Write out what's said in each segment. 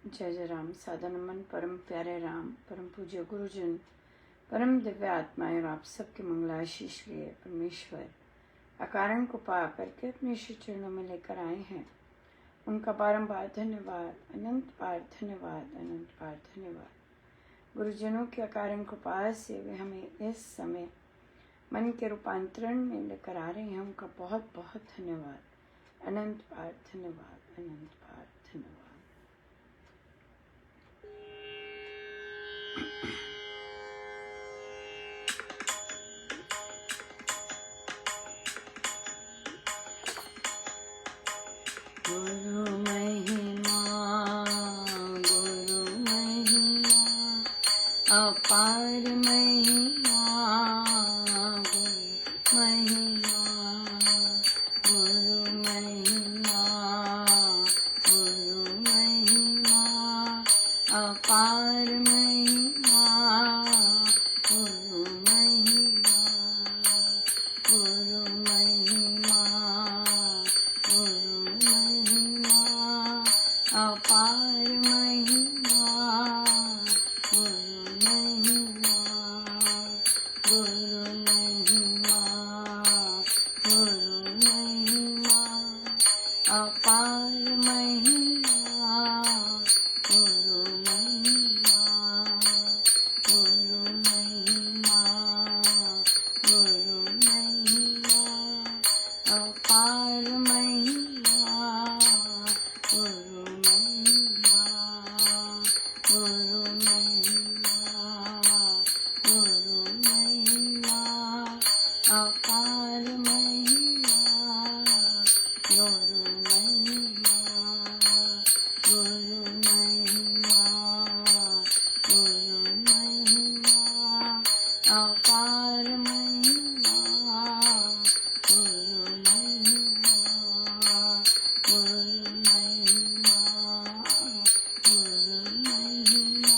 जय जय राम। सादा नमन परम प्यारे राम, परम पूज्य गुरुजन, परम दिव्य आत्माएं, आप सबके मंगलाशीष लिए परमेश्वर अकारण को पा करके अपने श्री चरणों में लेकर आए हैं। उनका बारंबार धन्यवाद, अनंत बार धन्यवाद, अनंत बार धन्यवाद। गुरुजनों के अकारण कृपा से वे हमें इस समय मन के रूपांतरण में लेकर आ रहे हैं। उनका बहुत बहुत धन्यवाद, अनंत बार धन्यवाद, अनंत बार धन्यवाद। गुरु महिमा, गुरु महिमा, अपार महिमा, गुरु महिमा, गुरु महिमा, गुरु महिमा, अपार महिमा, गुरु महिमा, गुरु महिमा, गुरु महिमा, अपार महिमा, गुरु महिमा, गुरु महिमा, गुरु महिमा, अपार महिमा, गुरु महिमा, गुरु महिमा, गुरु महिमा, अपार महिमा, गुरु महिमा, गुरु महिमा, गुरु महिमा, अपार महिमा, गुरु महिमा, गुरु महिमा, गुरु महिमा, अपार महिमा, गुरु महिमा, गुरु महिमा, गुरु महिमा,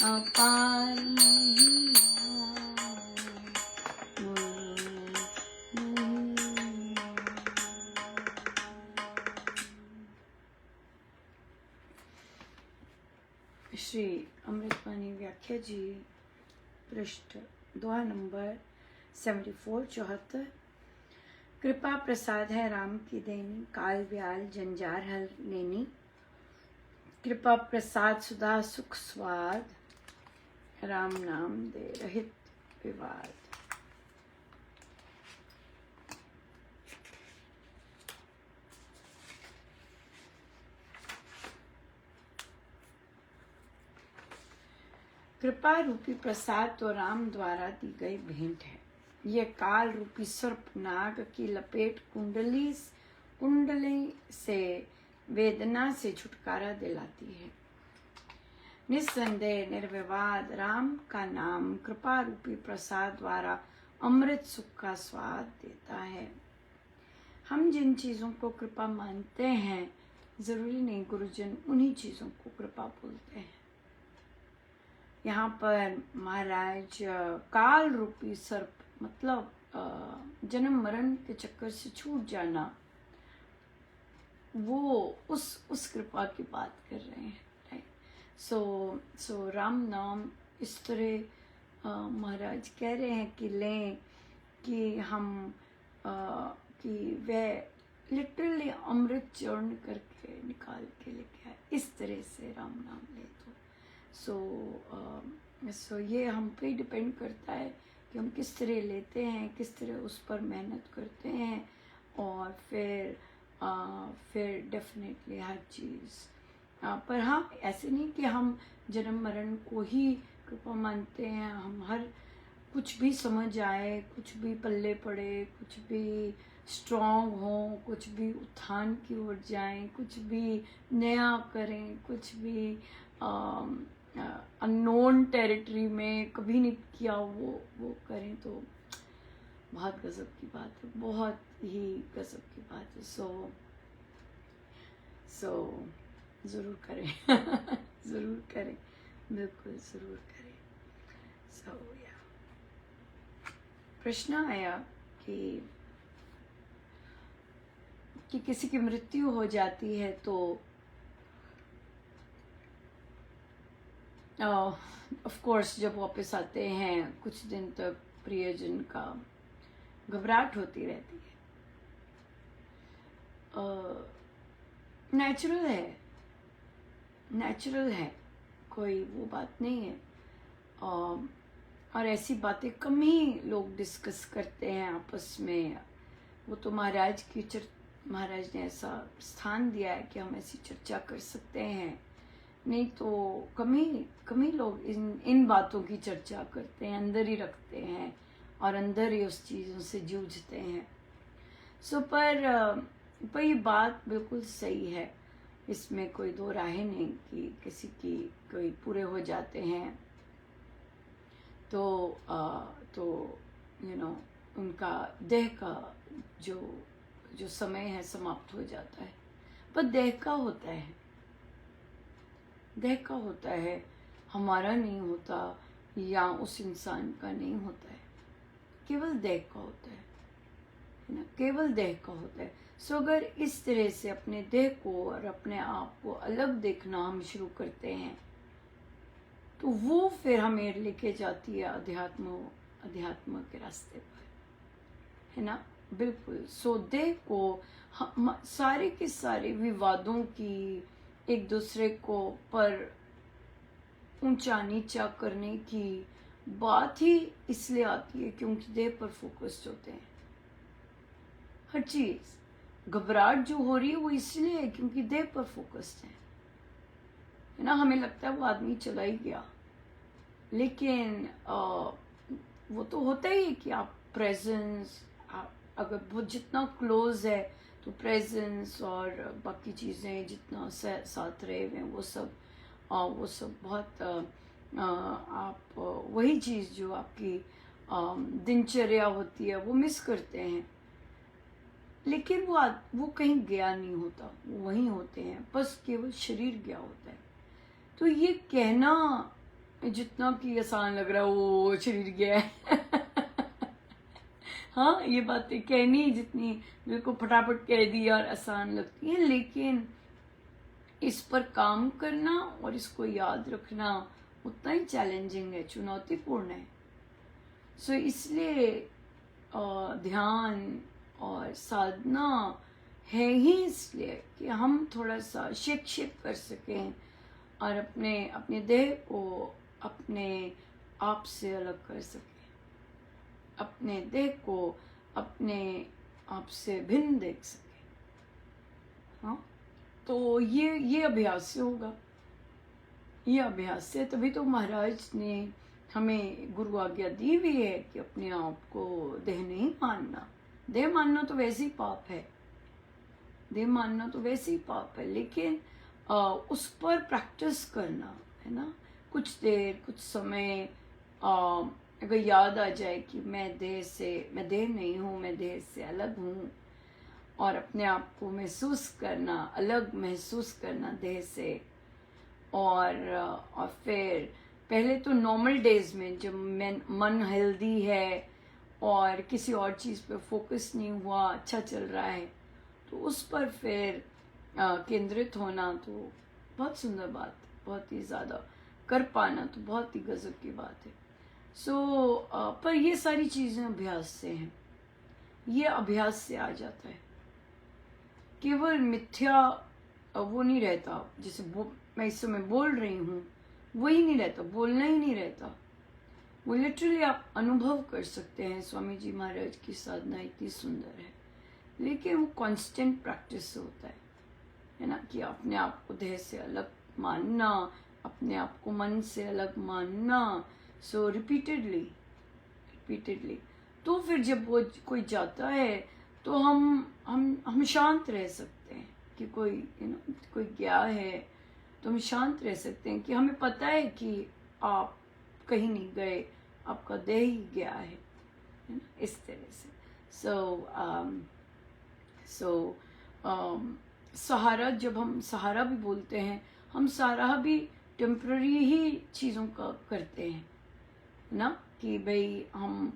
अपार महिमा, गुरु महिमा। श्री अमृतवाणी व्याख्या जी, पृष्ठ दोहा नंबर 74 74। कृपा प्रसाद है राम की देनी, काल व्याल जंजार हल लेनी। कृपा प्रसाद सुधा सुख स्वाद, राम नाम दे रहित विवाद। कृपा रूपी प्रसाद तो राम द्वारा दी गई भेंट है। ये काल रूपी सर्प नाग की लपेट कुंडली से वेदना से छुटकारा दिलाती है। निस्संदेह निर्विवाद राम का नाम कृपा रूपी प्रसाद द्वारा अमृत सुख का स्वाद देता है। हम जिन चीजों को कृपा मानते हैं, जरूरी नहीं गुरुजन उन्हीं चीजों को कृपा बोलते हैं। यहाँ पर महाराज काल रूपी सर्प मतलब जन्म मरण के चक्कर से छूट जाना, वो उस कृपा की बात कर रहे हैं। राइट। सो राम नाम इस तरह महाराज कह रहे हैं कि लें कि हम कि वह लिटरली अमृत चूर्ण करके निकाल के लेके आए। इस तरह से राम नाम ले तो सो ये हम पे डिपेंड करता है कि हम किस तरह लेते हैं, किस तरह उस पर मेहनत करते हैं, और फिर डेफिनेटली हर चीज़। पर हाँ, ऐसे नहीं कि हम जन्म मरण को ही कृपा मानते हैं। हम हर कुछ भी समझ आए, कुछ भी पल्ले पड़े, कुछ भी स्ट्रॉन्ग हो, कुछ भी उत्थान की ओर जाएं, कुछ भी नया करें, कुछ भी अननोन टेरिटरी में कभी नहीं किया वो करें, तो बहुत गजब की बात है, बहुत ही गजब की बात है। सो ज़रूर करें ज़रूर करें, बिल्कुल ज़रूर करें। सो या प्रश्न आया कि किसी की मृत्यु हो जाती है तो ऑफ कोर्स जब वापस आते हैं कुछ दिन तक प्रियजन का घबराहट होती रहती है। नेचुरल है, नेचुरल है, कोई वो बात नहीं है। और ऐसी बातें कम ही लोग डिस्कस करते हैं आपस में। वो तो महाराज ने ऐसा स्थान दिया है कि हम ऐसी चर्चा कर सकते हैं, नहीं तो कम ही लोग इन बातों की चर्चा करते हैं, अंदर ही रखते हैं और अंदर ही उस चीज़ों से जूझते हैं। पर ये बात बिल्कुल सही है, इसमें कोई दो राहें नहीं कि किसी की कोई पूरे हो जाते हैं तो उनका देह का जो समय है समाप्त हो जाता है। पर देह का होता है, देह का होता है, हमारा नहीं होता या उस इंसान का नहीं होता है, केवल देह का होता है ना, केवल देह का होता है। सो अगर इस तरह से अपने देह को और अपने आप को अलग देखना हम शुरू करते हैं तो वो फिर हमें लेके जाती है अध्यात्म के रास्ते पर, है ना, बिल्कुल। सो देह को सारे के सारे विवादों की, एक दूसरे को पर ऊंचा नीचा करने की बात ही इसलिए आती है क्योंकि देह पर फोकस्ड होते हैं। हर चीज घबराहट जो हो रही है वो इसलिए है क्योंकि देह पर फोकस्ड है ना। हमें लगता है वो आदमी चला ही गया, लेकिन वो तो होता ही है कि आप प्रेजेंस, अगर वो जितना क्लोज है तो प्रेजेंस और बाकी चीज़ें जितना साथ रहे हुए वो सब बहुत आप वही चीज़ जो आपकी दिनचर्या होती है वो मिस करते हैं। लेकिन वो कहीं गया नहीं होता, वो वहीं होते हैं, बस केवल शरीर गया होता है। तो ये कहना जितना कि आसान लग रहा है वो शरीर गया है हाँ, ये बातें कहनी जितनी बिल्कुल फटाफट कह दी और आसान लगती है, लेकिन इस पर काम करना और इसको याद रखना उतना ही चैलेंजिंग है, चुनौतीपूर्ण है। सो इसलिए ध्यान और साधना है ही इसलिए कि हम थोड़ा सा शिक्षित कर सकें और अपने देह को अपने आप से अलग कर सकें, अपने देह को अपने आप से भिन्न देख सकें। हाँ, तो ये अभ्यास से होगा, ये अभ्यास से। तभी तो महाराज ने हमें गुरु आज्ञा दी भी है कि अपने आप को देह नहीं मानना। देह मानना तो वैसे ही पाप है, देह मानना तो वैसे ही पाप है, लेकिन उस पर प्रैक्टिस करना, है ना, कुछ देर कुछ समय अगर याद आ जाए कि मैं देह नहीं हूँ, मैं देह से अलग हूँ, और अपने आप को महसूस करना, अलग महसूस करना देह से। और फिर पहले तो नॉर्मल डेज में जब मन हेल्दी है और किसी और चीज़ पे फोकस नहीं हुआ, अच्छा चल रहा है, तो उस पर फिर केंद्रित होना तो बहुत सुंदर बात, बहुत ही ज़्यादा कर पाना तो बहुत ही गजब की बात है। पर ये सारी चीज़ें अभ्यास से हैं, ये अभ्यास से आ जाता है। केवल मिथ्या वो नहीं रहता, जैसे मैं इस समय बोल रही हूँ वही नहीं रहता, बोलना ही नहीं रहता, वो लिटरली आप अनुभव कर सकते हैं। स्वामी जी महाराज की साधना इतनी सुंदर है, लेकिन वो कांस्टेंट प्रैक्टिस से होता है ना, कि अपने आप को देह से अलग मानना, अपने आप को मन से अलग मानना। सो रिपीटेडली तो फिर जब वो कोई जाता है तो हम शांत रह सकते हैं कि कोई गया है तो हम शांत रह सकते हैं कि हमें पता है कि आप कहीं नहीं गए, आपका देह ही गया है ना, इस तरह से। सहारा, जब हम सहारा भी बोलते हैं, हम सहारा भी टेम्पररी ही चीज़ों का करते हैं ना, कि भाई हम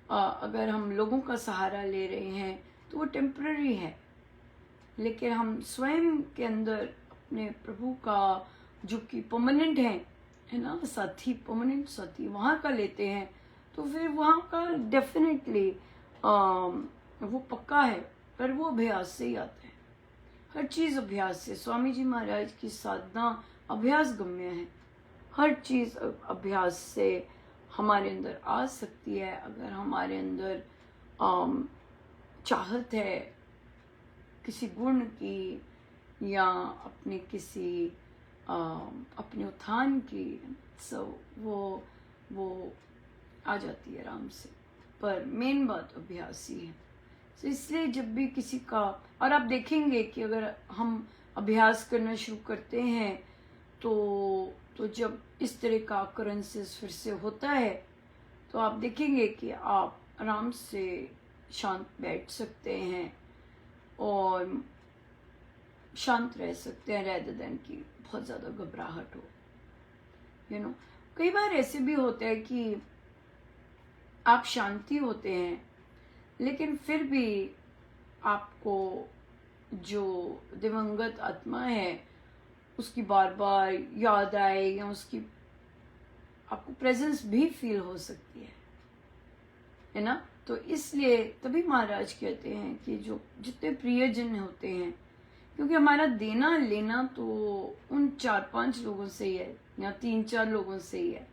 अगर हम लोगों का सहारा ले रहे हैं तो वो टेम्पररी है, लेकिन हम स्वयं के अंदर अपने प्रभु का जो कि परमानेंट है है ना, साथी, परमानेंट साथी वहाँ का लेते हैं तो फिर वहाँ का डेफिनेटली वो पक्का है, पर वो अभ्यास से ही आता है। हर चीज़ अभ्यास से, स्वामी जी महाराज की साधना अभ्यास गम्य है। हर चीज़ अभ्यास से हमारे अंदर आ सकती है, अगर हमारे अंदर चाहत है किसी गुण की या अपने किसी अपने उत्थान की, वो आ जाती है आराम से। पर मेन बात अभ्यास ही है। तो इसलिए जब भी किसी का, और आप देखेंगे कि अगर हम अभ्यास करना शुरू करते हैं तो जब इस तरह का अकरेंसेस फिर से होता है तो आप देखेंगे कि आप आराम से शांत बैठ सकते हैं और शांत रह सकते हैं, rather than कि बहुत ज़्यादा घबराहट हो। कई बार ऐसे भी होता है कि आप शांति होते हैं लेकिन फिर भी आपको जो दिवंगत आत्मा है उसकी बार बार याद आए या उसकी आपको प्रेजेंस भी फील हो सकती है ना। तो इसलिए तभी महाराज कहते हैं कि जो जितने प्रियजन होते हैं, क्योंकि हमारा देना लेना तो उन 4-5 लोगों से ही है या 3-4 लोगों से ही है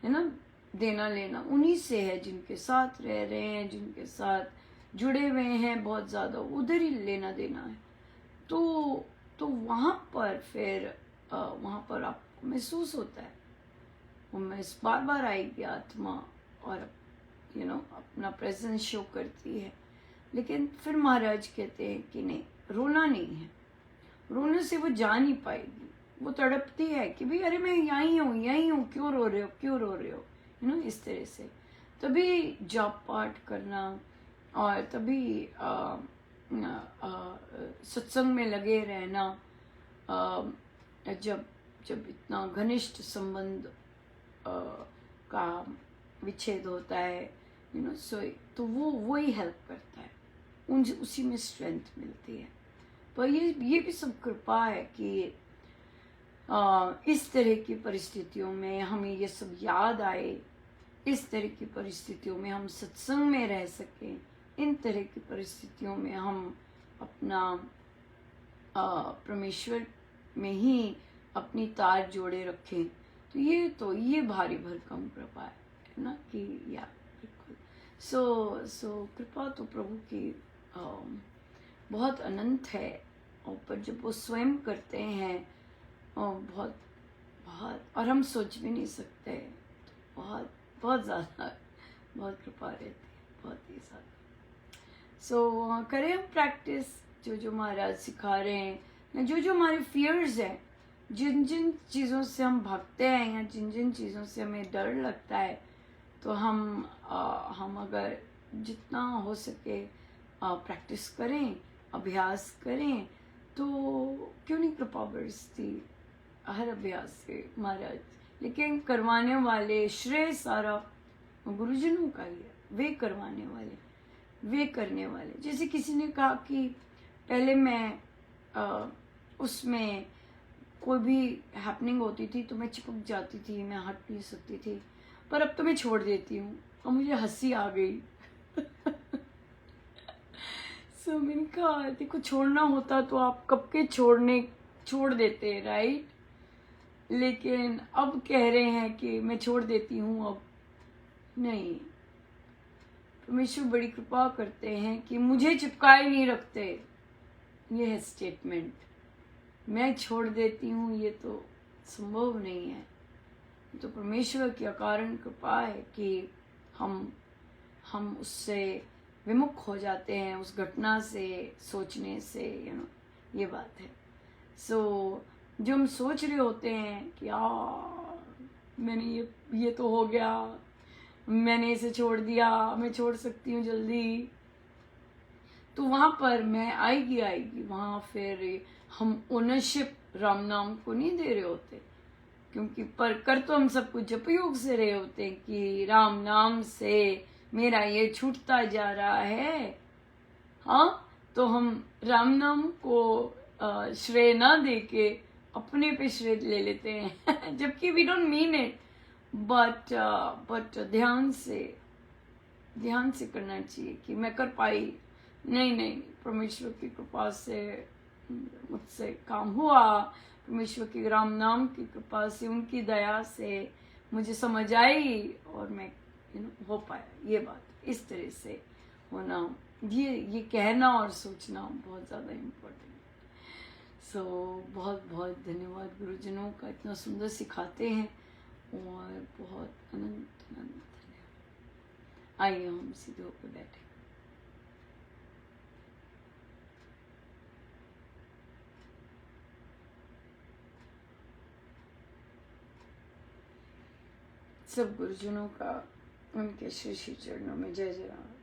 ना। देना लेना उन्हीं से है जिनके साथ रह रहे हैं, जिनके साथ जुड़े हुए हैं बहुत ज़्यादा, उधर ही लेना देना है। तो वहाँ पर फिर वहाँ पर आपको महसूस होता है, वो बार बार आएगी आत्मा और अपना प्रेजेंस शो करती है। लेकिन फिर महाराज कहते हैं कि नहीं, रोना नहीं है, रोने से वो जा नहीं पाएगी। वो तड़पती है कि भाई अरे मैं यहीं हूँ, क्यों रो रहे हो इस तरह से। तभी जाप पाठ करना और तभी सत्संग में लगे रहना, जब इतना घनिष्ठ संबंध का विच्छेद होता है तो वो ही हेल्प करता है, उसी में स्ट्रेंथ मिलती है। पर ये भी सब कृपा है कि इस तरह की परिस्थितियों में हमें ये सब याद आए, इस तरह की परिस्थितियों में हम सत्संग में रह सकें, इन तरह की परिस्थितियों में हम अपना परमेश्वर में ही अपनी तार जोड़े रखें। तो ये भारी भरकम कृपा है ना कि या बिल्कुल। सो कृपा तो प्रभु की बहुत अनंत है, और पर जब वो स्वयं करते हैं बहुत और हम सोच भी नहीं सकते, तो बहुत ज़्यादा बहुत कृपा रहती है, बहुत ही ज़्यादा। सो करें हम प्रैक्टिस जो महाराज सिखा रहे हैं, जो हमारे फियर्स हैं, जिन चीज़ों से हम भागते हैं या जिन चीज़ों से हमें डर लगता है, तो हम अगर जितना हो सके प्रैक्टिस करें, अभ्यास करें, तो क्यों नहीं कृपा बरसती हर अभ्यास से महाराज। लेकिन करवाने वाले श्रेय सारा गुरुजनों का ही है, वे करवाने वाले, वे करने वाले। जैसे किसी ने कहा कि पहले मैं उसमें कोई भी हैपनिंग होती थी तो मैं चिपक जाती थी, मैं हट नहीं सकती थी, पर अब तो मैं छोड़ देती हूँ और मुझे हंसी आ गई। सो मैंने कहा देखो, छोड़ना होता तो आप कब के छोड़ देते, राइट। लेकिन अब कह रहे हैं कि मैं छोड़ देती हूँ, अब नहीं। परमेश्वर बड़ी कृपा करते हैं कि मुझे चिपकाए नहीं रखते। ये है स्टेटमेंट, मैं छोड़ देती हूँ ये तो संभव नहीं है। तो परमेश्वर की अकारण कृपा है कि हम उससे विमुख हो जाते हैं, उस घटना से, सोचने से, ये बात है। सो जो हम सोच रहे होते हैं कि मैंने ये तो हो गया, मैंने इसे छोड़ दिया, मैं छोड़ सकती हूँ जल्दी, तो वहाँ पर मैं आएगी वहाँ फिर हम ओनरशिप राम नाम को नहीं दे रहे होते, क्योंकि पर कर तो हम सब कुछ जप योग से रहे होते हैं कि राम नाम से मेरा ये छूटता जा रहा है। हाँ, तो हम राम नाम को श्रेय ना दे के अपने पे श्रेय ले लेते हैं। जबकि we don't mean it, but ध्यान से करना चाहिए कि मैं कर पाई, नहीं नहीं, परमेश्वर की कृपा से मुझसे काम हुआ, परमेश्वर की राम नाम की कृपा से, उनकी दया से मुझे समझ आई और मैं हो पाया। ये बात इस तरह से होना, ये कहना और सोचना बहुत ज़्यादा इम्पोर्टेंट है। सो बहुत बहुत धन्यवाद गुरुजनों का, इतना सुंदर सिखाते हैं और बहुत अनंत अनंत धन्यवाद। आइए हम सीधे होकर बैठे। सब गुरुजनों का उनके श्री श्री चरणों में जय जयकार।